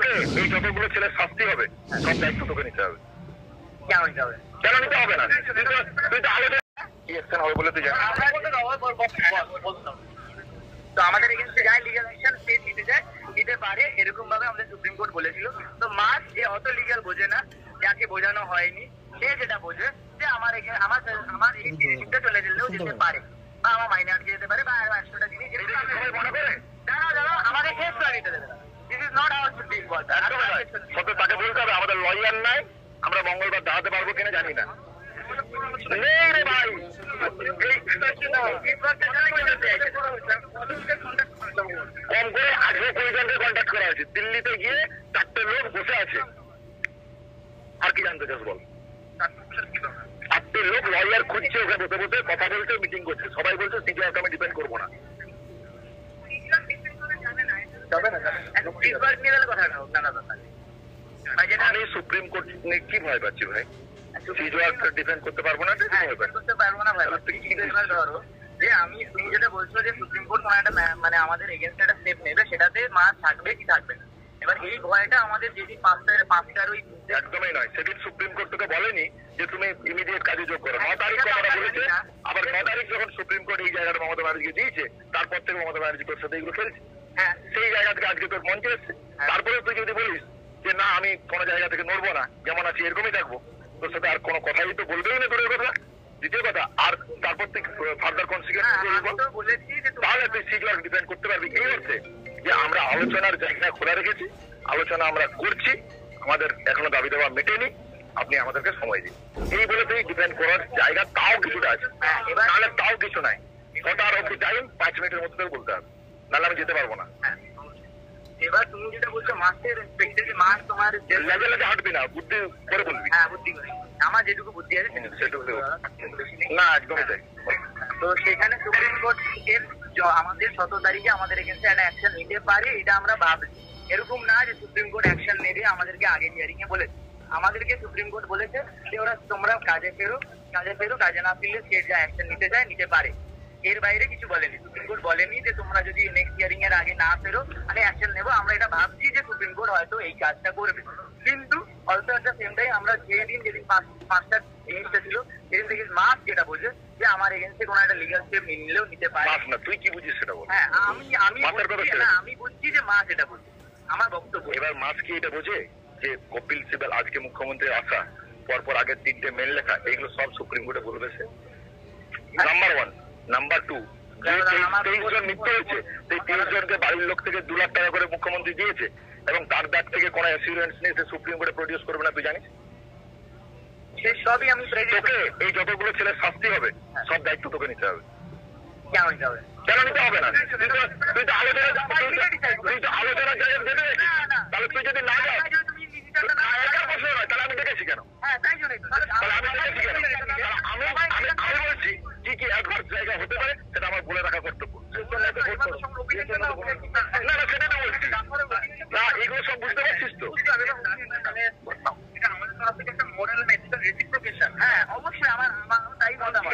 তোকে এই যতগুলো ছেলের শাস্তি হবে সব দায়িত্ব তোকে নিতে হবে। কেন নিতে হবে? কেন নিতে হবে না? তুই তো আলাদা কি অ্যাকশন হবে বলে তুই জানিস। তো আমাদের এগেইনস্টে যায় লিগ্যাল অ্যাকশন স্টেট নিতে পারে, এরকম ভাবে আমাদের সুপ্রিম কোর্ট বলেছিল। তো মাস যে অত লিগ্যাল বোঝে না, যাকে বোঝানো হয়নি সে যেটা বোঝে যে আমার এগেইনস্টে চলে গেলেও যেতে পারে, বা আমার মাইনে আটকে যেতে পারে, বা 100টা জিনিস মনে করে দাঁড়াও আমাদের কেস করে নিতে দেবে। This is not our supreme court. তাকে বলতে হবে আমাদের লয়ার নাই, আমরা মঙ্গলবার দাঁড়াতে পারবো কিনা জানি না। কম করে আজকে 20 জনকে কন্ট্যাক্ট করা হয়েছে। দিল্লিতে গিয়ে 4টে লোক বসে আছে। আর কি জানতে চাস বল? 4টে লোক লয়ার খুঁজছে, ওকে বসে বসে কথা বলছে, মিটিং করছে। সবাই বলছে সিজিআইকে আমি ডিপেন্ড করবো না। আমি সুপ্রিম কোর্ট কি ভয় পাচ্ছি ভাই? ডিফেন্ড করতে পারবো না, করতে পারবো না ভাই। ধরো যে তুমি যেটা বলছো যে সুপ্রিম কোর্ট মানে আমাদের এগেইনস্টে একটা স্টেপ নেবে, সেটাতে মাস থাকবে কি থাকবে না। এবার এই ভয়টা আমাদের যেদিন 5টার ওই একদমই নয়। সেদিন সুপ্রিম কোর্ট তোকে বলেনি যে তুমি ইমিডিয়েট কাজে যোগ করো। 9 তারিখ কথাটা বলেছে, আবার 9 তারিখ যখন সুপ্রিম কোর্ট এই জায়গাটা মমতা ব্যানার্জিকে দিয়েছে, তারপর থেকে মমতা ব্যানার্জি তোর সাথে এগুলো খেলছে। হ্যাঁ, সেই জায়গা থেকে আজকে তোর মঞ্চে এসছে। তারপরে তুই যদি বলিস যে না আমি কোনো জায়গা থেকে নড়বো না, যেমন আছি এরকমই থাকবো, তোর সাথে আর কোনো কথাই তো বলবেই না তোর কথা। দ্বিতীয় কথা, আর তারপর তুই ফার্দার কনসিকুয়েন্স তাহলে তুই সিজিআই ডিপেন্ড করতে পারবি। এই অর্থে যে আমরা আলোচনার জায়গা খোলা রেখেছি, আলোচনা আমরা করছি, আমাদের এখনো দাবি দেওয়া মেটেনি, আপনি আমাদেরকে সময় দিন। এই বলে তুই ডিপেন্ড করার জায়গা তাও কিছুটা আছে, তাহলে তাও কিছু নাই। কটার অব্দি টাইম 5 মিনিটের মধ্যে বলতে হবে, নাহলে আমি যেতে পারবো না। এবার তুমি যেটা বলছো মাসের মাস তোমার লেগে লেগে হাঁটবি না, বুদ্ধি করে বলবি। হ্যাঁ, বুদ্ধি করে। আমার যেটুকু বুদ্ধি আছে সেটুকু না, একদমই তাই। তো সেখানে সুপ্রিম কোর্ট আমাদের 17 তারিখে আমাদের এগেইনস্টে একটা অ্যাকশন নিতে পারে, এটা আমরা ভাবছি। এরকম না যে সুপ্রিম কোর্ট অ্যাকশন নেবে আমাদেরকে আগে হিয়ারিং এ বলেছে। আমাদেরকে সুপ্রিম কোর্ট বলেছে যে তোমরা কাজে ফেরো, কাজে না ফিরলে স্টেট যা অ্যাকশন নিতে চায় নিতে পারে। এর বাইরে কিছু বলেনি। সুপ্রিম কোর্ট বলেনি যে তোমরা যদি নেক্সট হিয়ারিং এর আগে না ফেরো মানে অ্যাকশন নেবো। আমরা এটা ভাবছি যে সুপ্রিম কোর্ট হয়তো এই কাজটা করবে, কিন্তু also at the same time আমরা যেদিন 5টা জিনিসটা ছিল সেদিন থেকে মাস যেটা বলছে যে আমার এগেইনস্টে কোনো একটা লিগ্যাল স্টেপ নিলেও নিতে পারে না। তুই কি বুঝিস সেটা বল। হ্যাঁ, আমি বুঝছি যে মাস এটা বলছে, আমার বক্তব্য। এবার মাস কি এটা বোঝে যে কপিল সিবাল আজকে মুখ্যমন্ত্রী আসা পরপর আগের 3টে মেল লেখা, এগুলো সব সুপ্রিম কোর্টে বলবে সে? নাম্বার 1। নাম্বার 2, 23 জন মৃত্যু হয়েছে, সেই 23 জনকে বাড়ির লোক থেকে 2 লাখ টাকা করে মুখ্যমন্ত্রী দিয়েছে, এবং তার ব্যাগ থেকে কোনো অ্যাসিউরেন্স নেই সে সুপ্রিম কোর্টে প্রডিউস করবে না, তুই জানিস? সে সবই আমি তোকে এই যতগুলো ছেলের শাস্তি হবে সব দায়িত্ব তোকে নিতে হবে। কেন নিতে হবে? কেন নিতে হবে না? তুই তো আলোচনার জায়গায় দেবে, তাহলে তুই যদি না যাস তাহলে আমি দেখেছি কেন? আমি বলছি কি কি অ্যাডভান্স জায়গা হতে পারে সেটা আমার বলে রাখা কর্তব্য। না না, সেটা বলছি না, এগুলো সব বুঝতে পারছিস তো? হ্যাঁ, অবশ্যই আমার তাই মতামত।